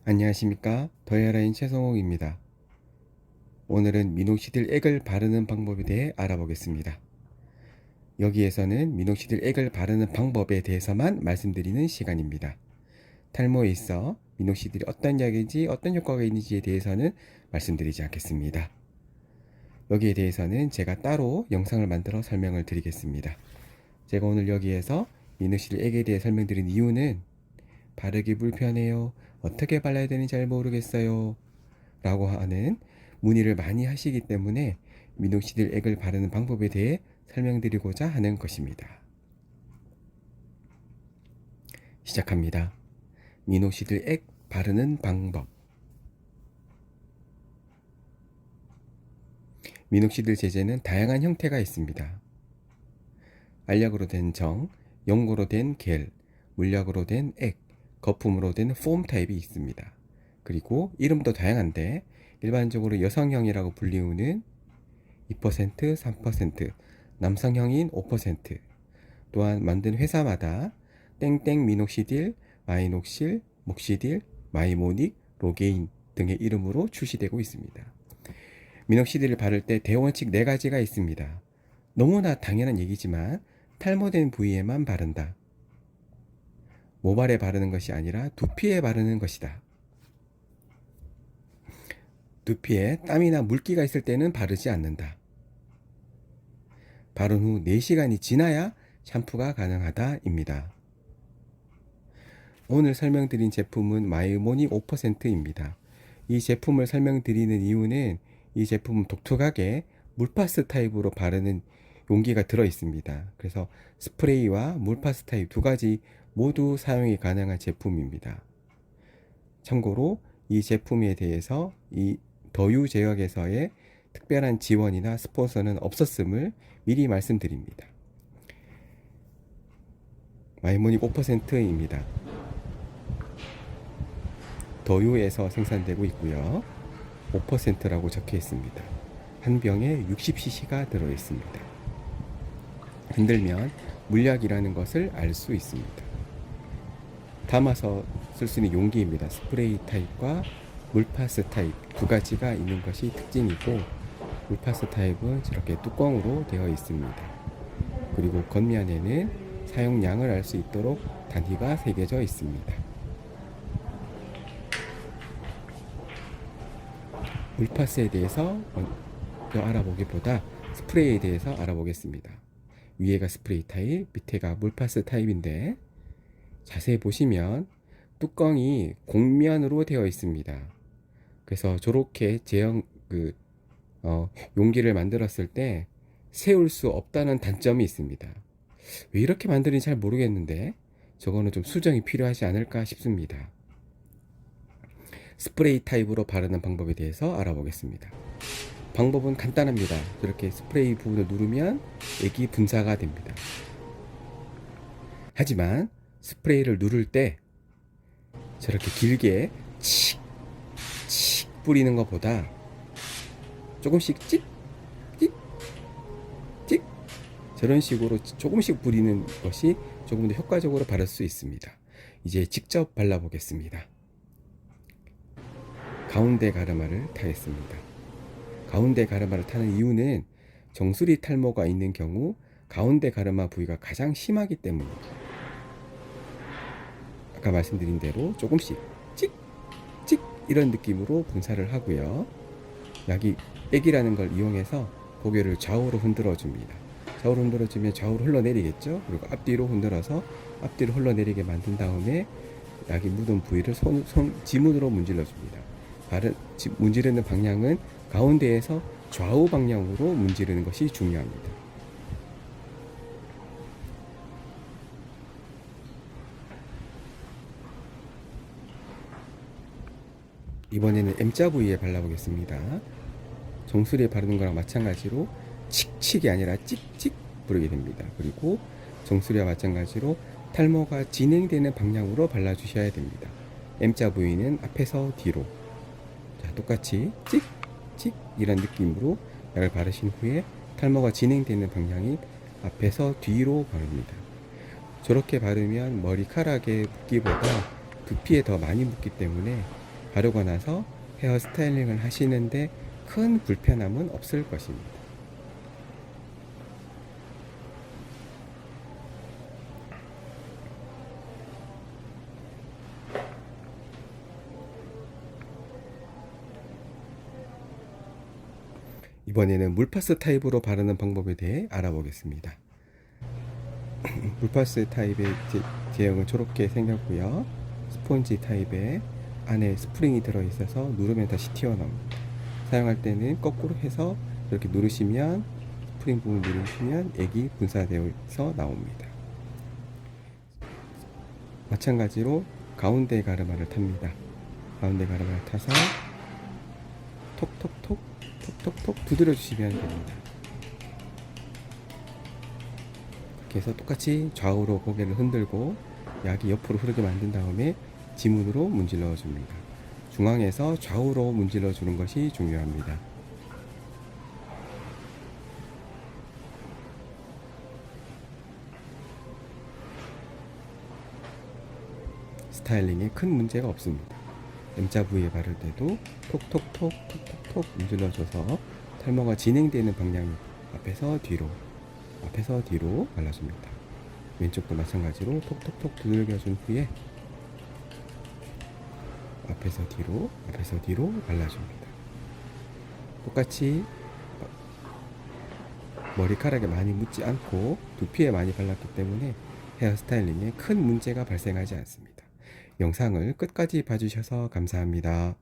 안녕하십니까, 더헤어라인 최성옥입니다. 오늘은 미녹시딜 액을 바르는 방법에 대해 알아보겠습니다. 여기에서는 미녹시딜 액을 바르는 방법에 대해서만 말씀드리는 시간입니다. 탈모에 있어 미녹시딜이 어떤 약인지 어떤 효과가 있는지에 대해서는 말씀드리지 않겠습니다. 여기에 대해서는 제가 따로 영상을 만들어 설명을 드리겠습니다. 제가 오늘 여기에서 미녹시딜 액에 대해 설명드린 이유는 바르기 불편해요, 어떻게 발라야 되는지 잘 모르겠어요 라고 하는 문의를 많이 하시기 때문에 미녹시딜 액을 바르는 방법에 대해 설명드리고자 하는 것입니다. 시작합니다. 미녹시딜 액 바르는 방법. 미녹시딜 제제는 다양한 형태가 있습니다. 알약으로 된 정, 연고로 된 겔, 물약으로 된 액, 거품으로 된 폼 타입이 있습니다. 그리고 이름도 다양한데 일반적으로 여성형이라고 불리우는 2%, 3%, 남성형인 5%, 또한 만든 회사마다 땡땡 미녹시딜, 마이녹실, 목시딜, 마이모닉, 로게인 등의 이름으로 출시되고 있습니다. 미녹시딜을 바를 때 대원칙 4가지가 있습니다. 너무나 당연한 얘기지만 탈모된 부위에만 바른다. 모발에 바르는 것이 아니라 두피에 바르는 것이다. 두피에 땀이나 물기가 있을 때는 바르지 않는다. 바른 후 4시간이 지나야 샴푸가 가능하다입니다. 오늘 설명드린 제품은 마이모닉 5%입니다. 이 제품을 설명드리는 이유는 이 제품은 독특하게 물파스 타입으로 바르는 용기가 들어 있습니다. 그래서 스프레이와 물파스 타입 2가지 모두 사용이 가능한 제품입니다. 참고로 이 제품에 대해서 이 더유 제약에서의 특별한 지원이나 스폰서는 없었음을 미리 말씀드립니다. 마이모닉 5%입니다. 더유에서 생산되고 있고요. 5%라고 적혀 있습니다. 한 병에 60cc가 들어 있습니다. 흔들면 물약이라는 것을 알 수 있습니다. 담아서 쓸 수 있는 용기입니다. 스프레이 타입과 물파스 타입 2가지가 있는 것이 특징이고, 물파스 타입은 저렇게 뚜껑으로 되어 있습니다. 그리고 겉면에는 사용량을 알 수 있도록 단위가 새겨져 있습니다. 물파스에 대해서 먼저 알아보기보다 스프레이에 대해서 알아보겠습니다. 위에가 스프레이 타입, 밑에가 물파스 타입인데 자세히 보시면 뚜껑이 곡면으로 되어 있습니다. 그래서 저렇게 용기를 만들었을 때 세울 수 없다는 단점이 있습니다. 왜 이렇게 만드는지 잘 모르겠는데 저거는 좀 수정이 필요하지 않을까 싶습니다. 스프레이 타입으로 바르는 방법에 대해서 알아보겠습니다. 방법은 간단합니다. 이렇게 스프레이 부분을 누르면 액이 분사가 됩니다. 하지만 스프레이를 누를 때 저렇게 길게 칙 뿌리는 것보다 조금씩 찍 저런 식으로 조금씩 뿌리는 것이 조금 더 효과적으로 바를 수 있습니다. 이제 직접 발라보겠습니다. 가운데 가르마를 타겠습니다. 가운데 가르마를 타는 이유는 정수리 탈모가 있는 경우 가운데 가르마 부위가 가장 심하기 때문입니다. 아까 말씀드린 대로 조금씩 찍 이런 느낌으로 분사를 하고요. 약이 액이라는 걸 이용해서 고개를 좌우로 흔들어 줍니다. 좌우로 흔들어 주면 좌우로 흘러내리겠죠. 그리고 앞뒤로 흔들어서 앞뒤로 흘러내리게 만든 다음에 약이 묻은 부위를 지문으로 문질러 줍니다. 문지르는 방향은 가운데에서 좌우 방향으로 문지르는 것이 중요합니다. 이번에는 M자 부위에 발라보겠습니다. 정수리에 바르는 거랑 마찬가지로 칙칙이 아니라 찍찍 부르게 됩니다. 그리고 정수리와 마찬가지로 탈모가 진행되는 방향으로 발라주셔야 됩니다. M자 부위는 앞에서 뒤로, 자, 똑같이 찍찍 이런 느낌으로 약을 바르신 후에 탈모가 진행되는 방향인 앞에서 뒤로 바릅니다. 저렇게 바르면 머리카락에 붓기보다 두피에 더 많이 묻기 때문에 바르고 나서 헤어 스타일링을 하시는데 큰 불편함은 없을 것입니다. 이번에는 물파스 타입으로 바르는 방법에 대해 알아보겠습니다. 물파스 타입의 제형은 저렇게 생겼고요. 스폰지 타입에 안에 스프링이 들어있어서 누르면 다시 튀어나옵니다. 사용할 때는 거꾸로 해서 이렇게 누르시면 스프링 부분 누르시면 액이 분사되어서 나옵니다. 마찬가지로 가운데 가르마를 탑니다. 가운데 가르마를 타서 톡톡톡 톡톡톡 두드려 주시면 됩니다. 이렇게 해서 똑같이 좌우로 고개를 흔들고 약이 옆으로 흐르게 만든 다음에 지문으로 문질러 줍니다. 중앙에서 좌우로 문질러 주는 것이 중요합니다. 스타일링에 큰 문제가 없습니다. M자 부위에 바를 때도 톡톡톡 톡톡톡 문질러줘서 탈모가 진행되는 방향이 앞에서 뒤로 발라줍니다. 왼쪽도 마찬가지로 톡톡톡 두들겨준 후에 앞에서 뒤로 발라줍니다. 똑같이 머리카락에 많이 묻지 않고 두피에 많이 발랐기 때문에 헤어 스타일링에 큰 문제가 발생하지 않습니다. 영상을 끝까지 봐주셔서 감사합니다.